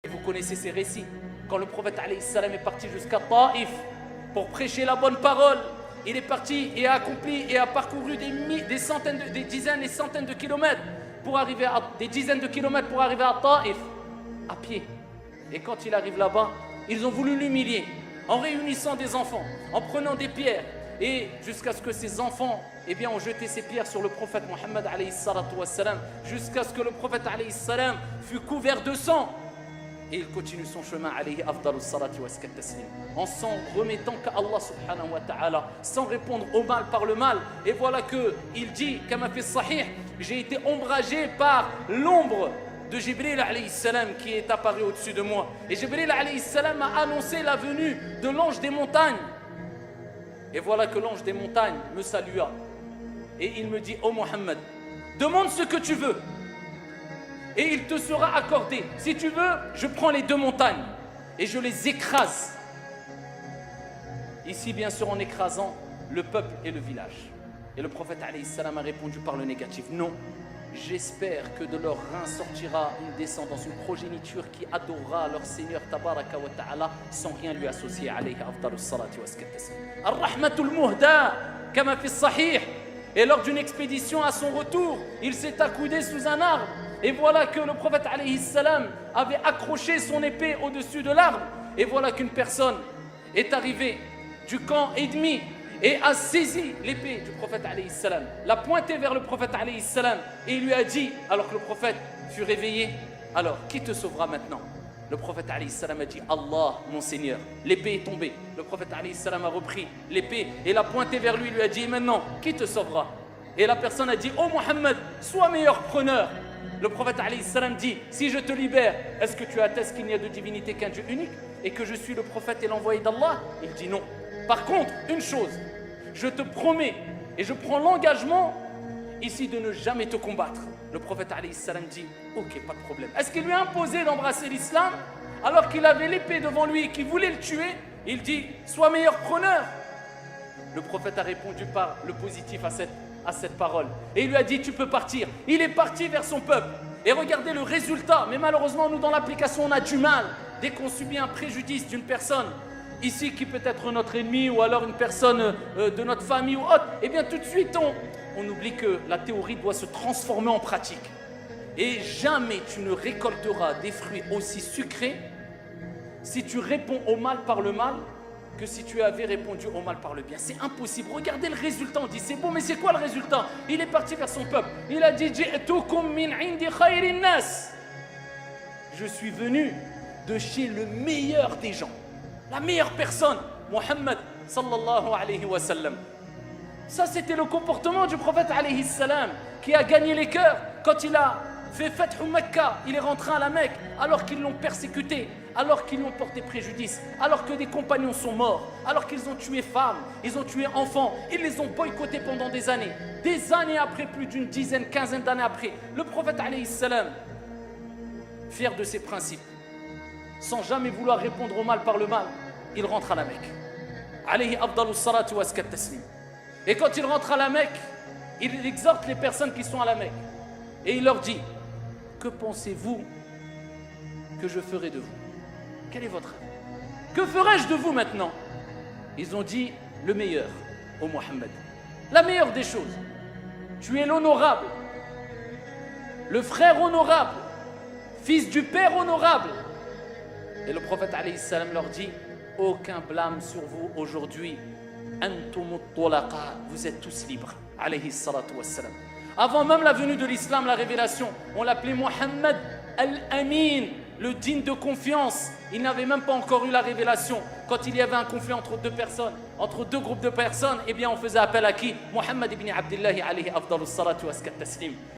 Vous connaissez ces récits. Quand le prophète alayhi salam est parti jusqu'à Taïf pour prêcher la bonne parole, il est parti et a accompli et a parcouru des centaines, des dizaines et centaines de kilomètres pour arriver à des dizaines de kilomètres pour arriver à Taïf à pied. Et quand il arrive là-bas, ils ont voulu l'humilier en réunissant des enfants, en prenant des pierres, et jusqu'à ce que ces enfants ont jeté ces pierres sur le prophète Mohammed alayhi salatu wassalam, jusqu'à ce que le prophète alayhi salam fut couvert de sang. Et il continue son chemin alayhi afdalus salati wa taslim, en s'en remettant qu'à Allah subhanahu wa ta'ala, sans répondre au mal par le mal. Et voilà que il dit, kama fi sahih, j'ai été ombragé par l'ombre de Jibril alayhi salam qui est apparu au-dessus de moi. Et Jibril alayhi salam a annoncé la venue de l'ange des montagnes. Et voilà que l'ange des montagnes me salua. Et il me dit, oh Mohammed, demande ce que tu veux. Et il te sera accordé. Si tu veux, je prends les deux montagnes et je les écrase. Ici, bien sûr, en écrasant le peuple et le village. Et le prophète alayhi salam a répondu par le négatif. Non, j'espère que de leur rein sortira une descendance, une progéniture qui adorera leur Seigneur tabaraka wa ta'ala sans rien lui associer. Alayhi afdalus salati wa taslim. Ar-rahmatul muhda, kama fi sahih. Et lors d'une expédition à son retour, il s'est accoudé sous un arbre. Et voilà que le prophète alayhi salam avait accroché son épée au-dessus de l'arbre. Et voilà qu'une personne est arrivée du camp ennemi et a saisi l'épée du prophète alayhi salam, l'a pointée vers le prophète alayhi salam et il lui a dit, alors que le prophète fut réveillé, alors qui te sauvera maintenant? Le prophète alayhi salam a dit, Allah mon Seigneur. L'épée est tombée. Le prophète alayhi salam a repris l'épée et l'a pointée vers lui, lui a dit, maintenant qui te sauvera? Et la personne a dit, oh Mohammed, sois meilleur preneur. Le prophète alayhi salam dit, si je te libère, est-ce que tu attestes qu'il n'y a de divinité qu'un Dieu unique et que je suis le prophète et l'envoyé d'Allah? Il dit non. Par contre, une chose, je te promets et je prends l'engagement ici de ne jamais te combattre. Le prophète alayhi salam dit, ok, pas de problème. Est-ce qu'il lui a imposé d'embrasser l'islam alors qu'il avait l'épée devant lui et qu'il voulait le tuer? Il dit, sois meilleur preneur. Le prophète a répondu par le positif à cette parole. Et il lui a dit, tu peux partir. Il est parti vers son peuple. Et regardez le résultat. Mais malheureusement, nous, dans l'application, on a du mal. Dès qu'on subit un préjudice d'une personne, ici, qui peut être notre ennemi, ou alors une personne de notre famille ou autre, eh bien, tout de suite, on oublie que la théorie doit se transformer en pratique. Et jamais tu ne récolteras des fruits aussi sucrés si tu réponds au mal par le mal que si tu avais répondu au mal par le bien. C'est impossible. Regardez le résultat. On dit, c'est bon, mais c'est quoi le résultat? Il est parti vers son peuple. Il a dit, ji'tukum min indi khayrin nas. Je suis venu de chez le meilleur des gens. La meilleure personne, Mohammed sallallahu alayhi wa sallam. Ça, c'était le comportement du prophète alayhi salam qui a gagné les cœurs quand il a fait Fath Mecca. Il est rentré à la Mecque alors qu'ils l'ont persécuté, alors qu'ils lui ont porté préjudice, alors que des compagnons sont morts, alors qu'ils ont tué femmes, ils ont tué enfants, ils les ont boycottés pendant des années après, plus d'une dizaine, quinzaine d'années après. Le prophète alayhi salam, fier de ses principes, sans jamais vouloir répondre au mal par le mal, il rentre à la Mecque. Alayhi afdalus salatu wa taslim. Et quand il rentre à la Mecque, il exhorte les personnes qui sont à la Mecque. Et il leur dit, que pensez-vous que je ferai de vous? Quel est votre avis? Que ferai-je de vous maintenant? Ils ont dit, le meilleur, ô Mohammed. La meilleure des choses. Tu es l'honorable, le frère honorable, fils du père honorable. Et le prophète alayhi salam leur dit, aucun blâme sur vous aujourd'hui. Antumut tulaqa, vous êtes tous libres. Alayhi salatu wassalam. Avant même la venue de l'islam, la révélation, on l'appelait Mohammed al-Amin, le digne de confiance. Il n'avait même pas encore eu la révélation. Quand il y avait un conflit entre deux personnes, entre deux groupes de personnes, eh bien on faisait appel à qui? Mohammed ibn Abdullah alayhi afdalus salatu wa taslim.